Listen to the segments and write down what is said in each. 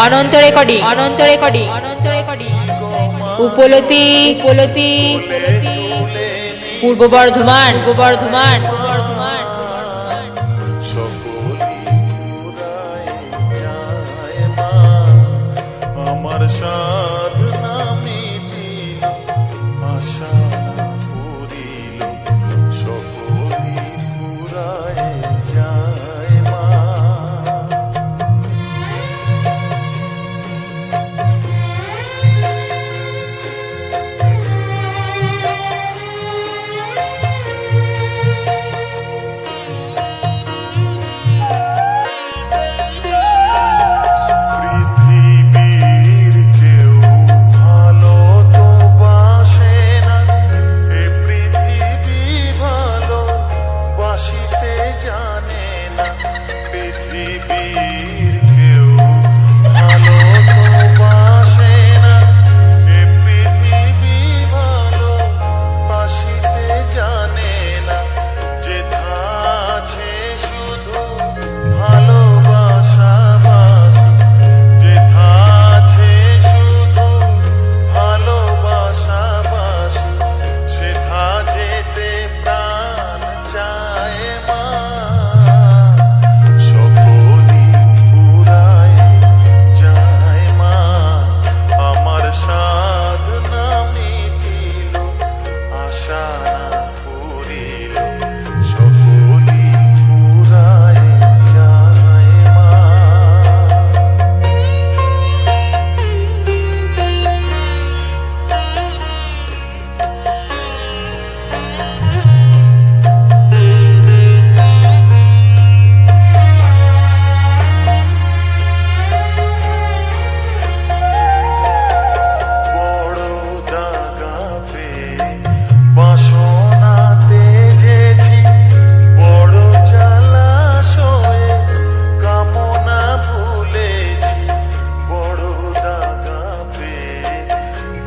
অনন্ত recording উপলতি পূর্ব বর্ধমান আমার সাধনা মিটিল, আশা পুরিল, সকলি পুরায় যায় মা।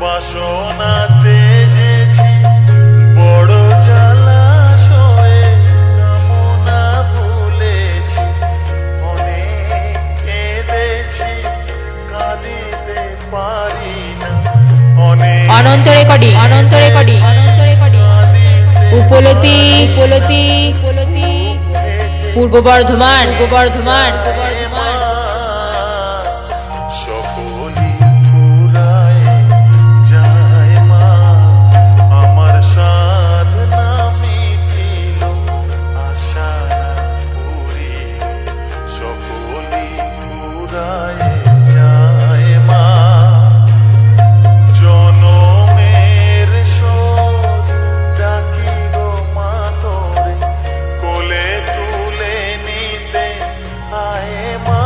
বাসনাতে যেছি বড় জলাশয়ে, কামনা ভুলেছি, অনেক কেঁদেছি, কাঁদিতে পারি না, অনন্ত রেকর্ডিং উপলতি পূর্ব বর্ধমান সকলি পুরায় যায় মা। আমার সাধনা মিটিল, আশা পুরিল, সকলি পুরায় যায় মা। জনমের শোধ ডাকি গো মা তোরে, কোলে তুলে নিতে আয় মা।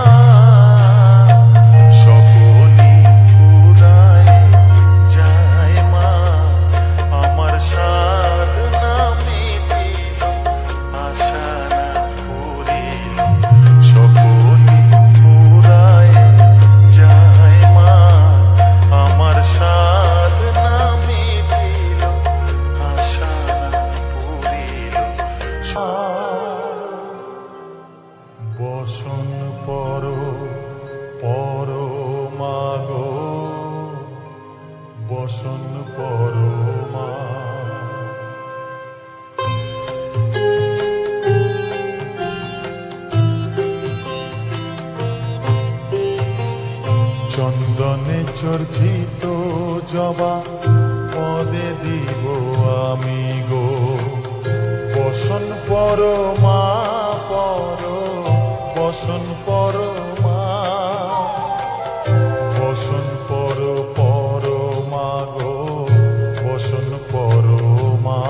সকলি পুরায় যায় মা, আমার সাধনা মিটিল, আশা পুরিল, সকলি পুরায় যায় মা। আমার সাধনা মিটিল, আশা পুরিল। বসন পর মাগো, বসন পর মা। চন্দনে চর্চিত জবা পদে দিব আমি গো, বসন পর মা, বসন পর মা। বসন পর মা গো, বসন পর মা।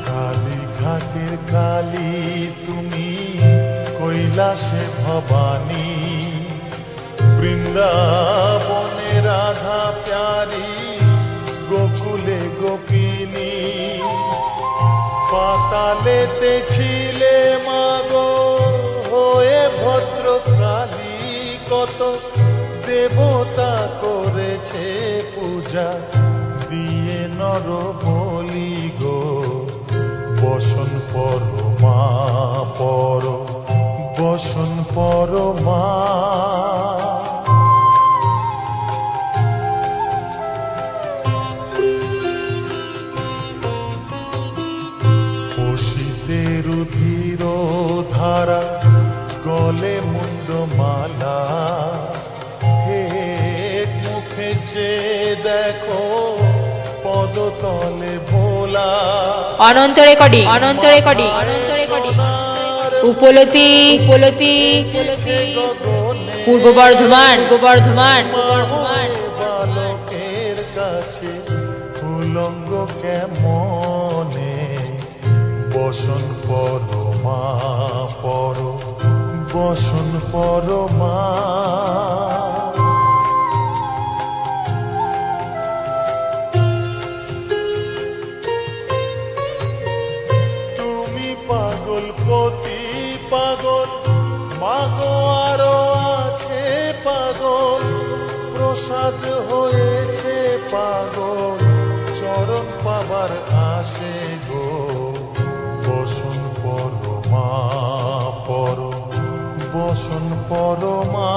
কালী ঘাটের কালী তুমি, কৈলাসে ভবানী, বৃন্দাবনে রাধা প্যারি, গোকুলে গোপিনী। পাতালেতে ছিলে মাগো হয়ে ভদ্রকালী, কত দেবতা করেছে পূজা দিয়ে নর বলি গো। পরমা পর বসন পরমা বসিতে রুধির ধারা গলে মুন্ড মালা হে মুখে যে দেখো পদতলে ভোলা অনন্ত রেকর্ডিং অনন্ত রেকর্ডিং অনন্ত রেকর্ডিং উপলতি উপলতি পূর্ব বর্ধমান বর্ধমান বর্ধমান বালকের কাছে উলঙ্গ কেমনে বসন পরমা পর বসন পরমা তুমি পাগল পতি পাগল মাগো আরো আছে পাগল প্রসাদ হয়েছে পাগল চরণ পাবার আসে গো বসন পরমা পর বসন পরমা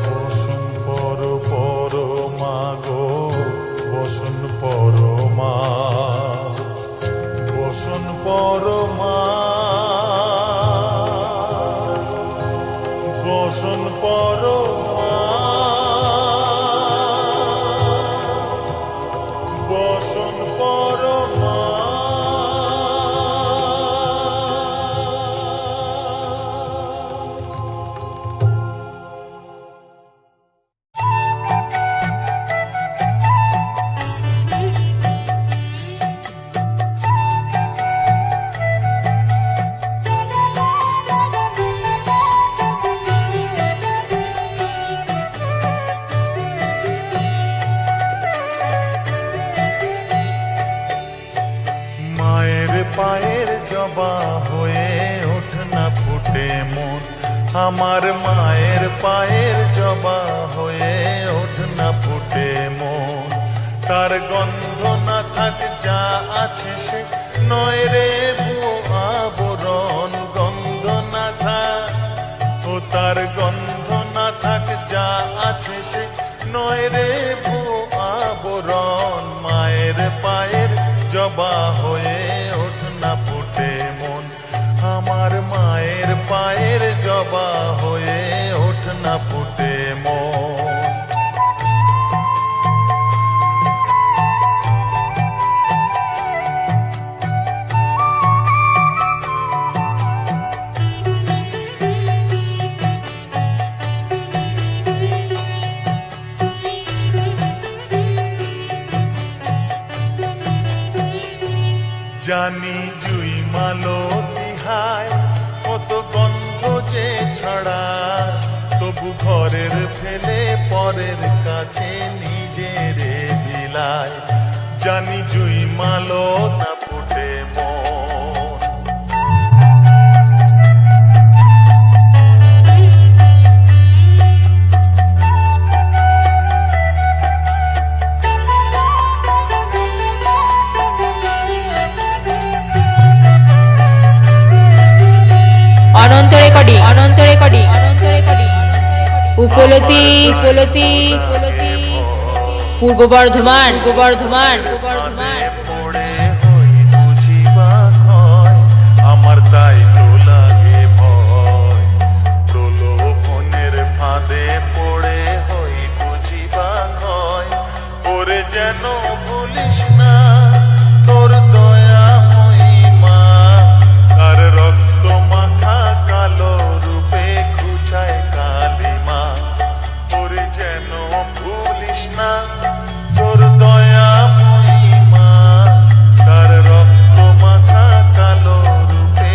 বসন পর পরমা গো বসন পরমা বসন পরমা বসন পরমা বসন পরমা মায়ের পায়ের জবা হয়ে ওঠ না ফুটে মন আমার মায়ের পায়ের জবা হয়ে ওঠ না ফুটে মন তার গন্ধ না থাক যা আছে সে নয় রে আবরণ গন্ধ না থাক ও তার গন্ধ না থাক যা আছে সে নয় রে আবরণ মায়ের পায়ের জবা হয়ে ওঠ না ফুটে মন আমার মায়ের পায়ের জবা হয়ে ওঠ না ফুটে মন জানি জুই মালতি হায় কত গন্ধ যে ছড়া তবু ঘরের ফেলে পরের কাছে নিজের বিলায় জানি জুই মালো না ফুটে মন অনন্ত রেকর্ডিং অনন্ত রেকর্ডিং অনন্ত রেকর্ডিং উপলতি উপলতি পূর্ব বর্ধমান বর্ধমান বর্ধমান পড়ে হই বুঝিবা ক্ষয় আমার তাই তো লাগে ভয় প্রলোভনের ফাঁদে পড়ে হই বুঝিবা ক্ষয় ওরে যেন ভুলিস না তোর দয়া মহিমা আর রক্ত মাখা কালো রূপে খুঁচায় কালিমা ওরে যেন ভুলিস না তোর দয়া মহিমা তার রক্ত মাখা কালো রূপে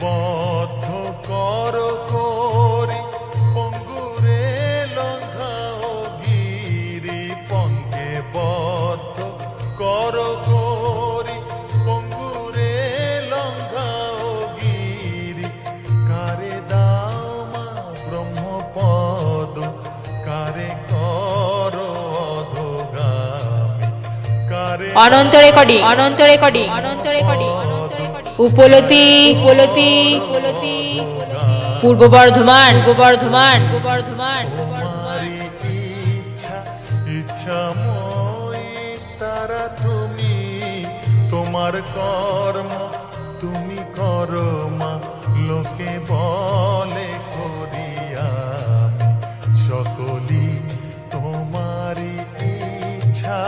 বদ্ধ কর করি পঙ্গুরে লঙ্ঘাও গিরি পঙ্কে বদ্ধ কর করি পঙ্গুরে লঙ্ঘাও গিরি কারে দাও মা ব্রহ্মপদ কারে কর অধোগামী কারে অনন্ত রেকর্ডিং উপলতি পূর্ব বর্ধমান তোমারি ইচ্ছাময়ী তারা তুমি তোমার কর্ম তুমি করো মা লোকে বলে করি আমি সকলি তোমারি ইচ্ছা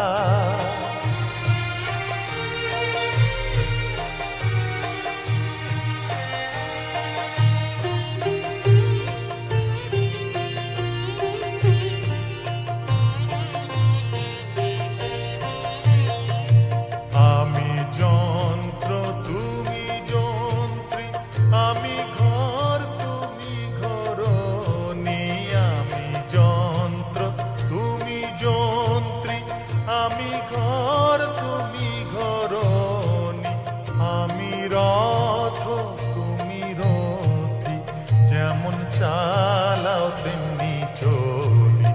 আমি যন্ত্র তুমি যন্ত্রী আমি ঘর তুমি ঘরণী আমি যন্ত্র তুমি যন্ত্রী আমি ঘর তুমি ঘরণী আমি রথ তুমি রথী যেমন চালাও তেমনি চলি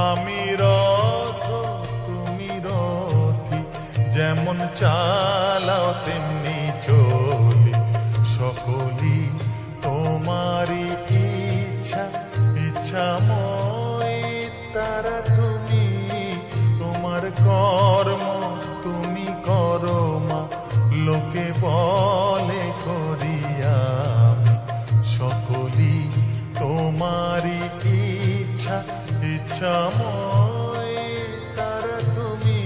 আমি রথ তুমি রথী যেমন চালাও তেমনি চলি সকলি তোমারি ইচ্ছাময়ী তারা তুমি তোমার কর্ম তুমি করো মা লোকে বলে করি আমি সকলি তোমারি ইচ্ছাময়ী তারা তুমি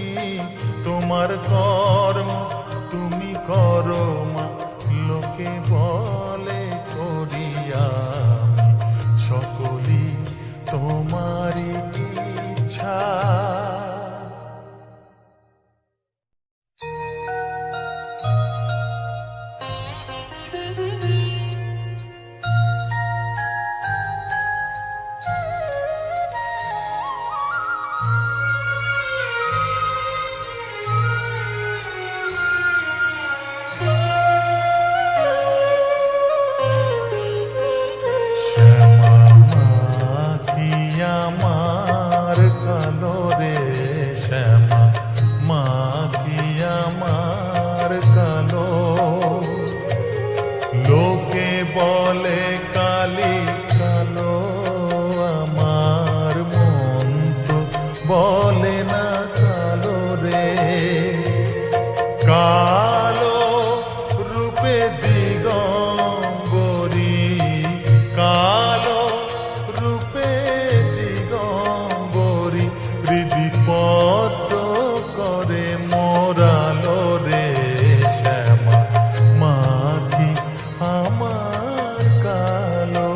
তোমার কর্ম তুমি করো মা লোকে বলে করি আমি সকলি তোমারি ইচ্ছা শ্যামা মাখি আমার কালো রে শ্যামা মাখি আমার কালো লোকে বলে কালি কালো আমার মন তো বলে না কালো রে কালো রূপে দিগম্বরী কালো রূপে দিগম্বরী হৃদিপদ্ম করে মোরালো রে শ্যামা মাখি আমার কালো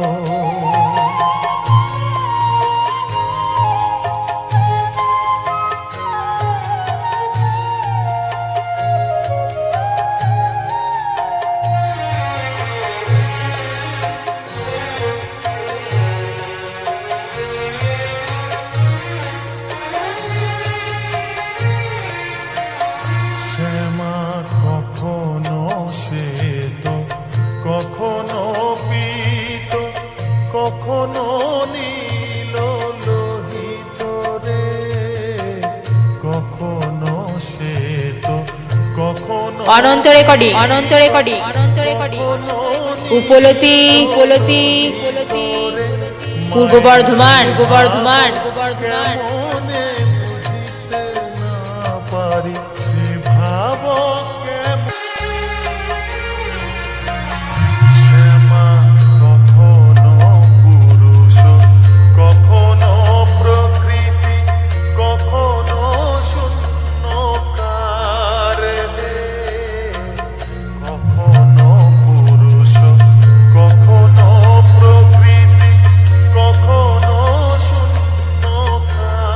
শ্যামা কখনো শ্বেত কখনো পীত কখনো নীল লোহিত রে কখনো শ্বেত কখনো অনন্ত রেকর্ডিং উপলতি পূর্ব বর্ধমান কেমনে বুঝিতে না পারি সে ভাব কেমন শ্যামা কখনো পুরুষ কখনো প্রকৃতি কখনো শূন্যকার কখনো পুরুষ কখনো প্রকৃতি কখনো শূন্যকার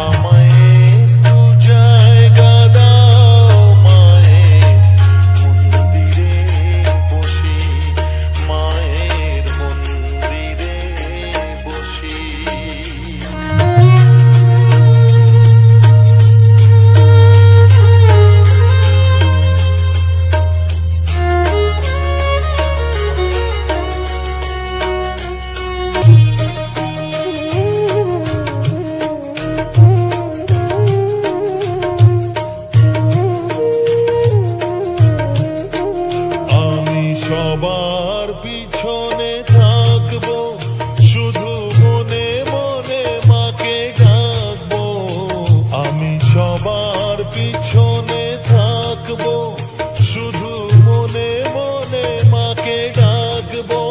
আমায় একটু জায়গা দাও মায়ের মন্দিরে বসি, মায়ের মন্দিরে বসি। আমি সবার পিছনে থাকবো, শুধু মনে মনে মাকে ডাকবো। আমি সবার পিছনে থাকবো, শুধু মনে মনে মাকে ডাকবো।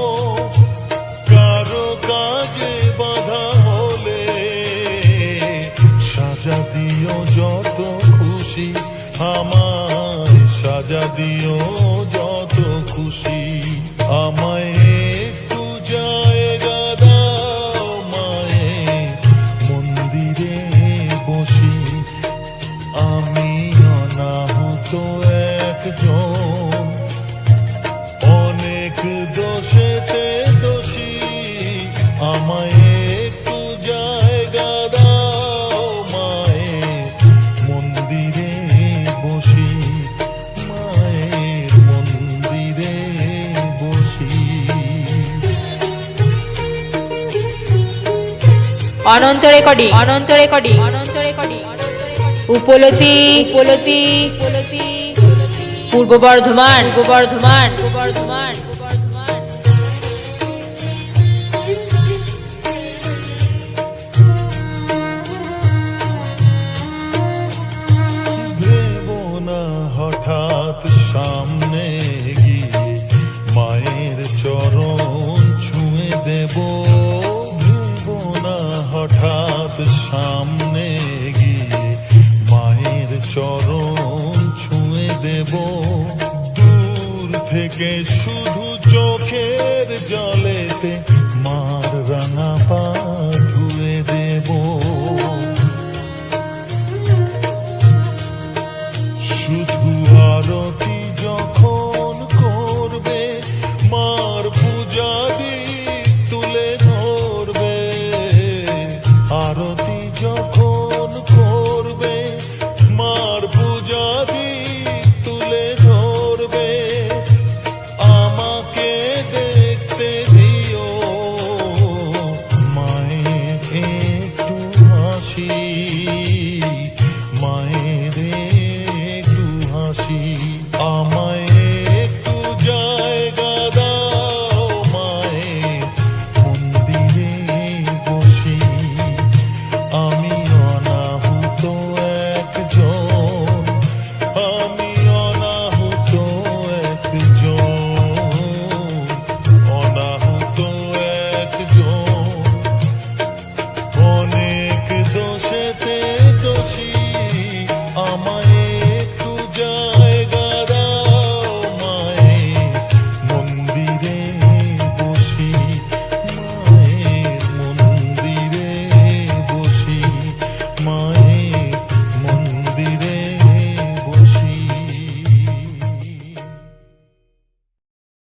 কারো কাজে বাধা হলে সাজা দিও যত খুশি, আমায় সাজা দিও যত খুশি। আমায় একটু জায়গা দাও মায়ের মন্দিরে বসি, আমি অনাহত একজন, অনেক দোষেতে দোষী। আমায় একটু জায়গা দাও মায়ের মন্দিরে বসি, মায়ের মন্দিরে বসি। অনন্ত রেকর্ডিং, অনন্ত রেকর্ডিং, অনন্ত রেকর্ডিং। উপলতি, উপলতি, উপলতি, পূর্ব বর্ধমান, পূর্ব বর্ধমান, পূর্ব বর্ধমান, পূর্ব বর্ধমান। ভেবো না হঠাৎ সামনে গিয়ে মায়ের চরণ ছুঁয়ে দেব। ভেবো না হঠাৎ সামনে গিয়ে মায়ের চরণ ছুঁয়ে দেব। দূর থেকে শুধু চোখের জলেতে মার রাঙা পা ধুয়ে দেব। শুধু আরতি যখন করবে, মার পূজা দি তুলে ধরবে। আরতি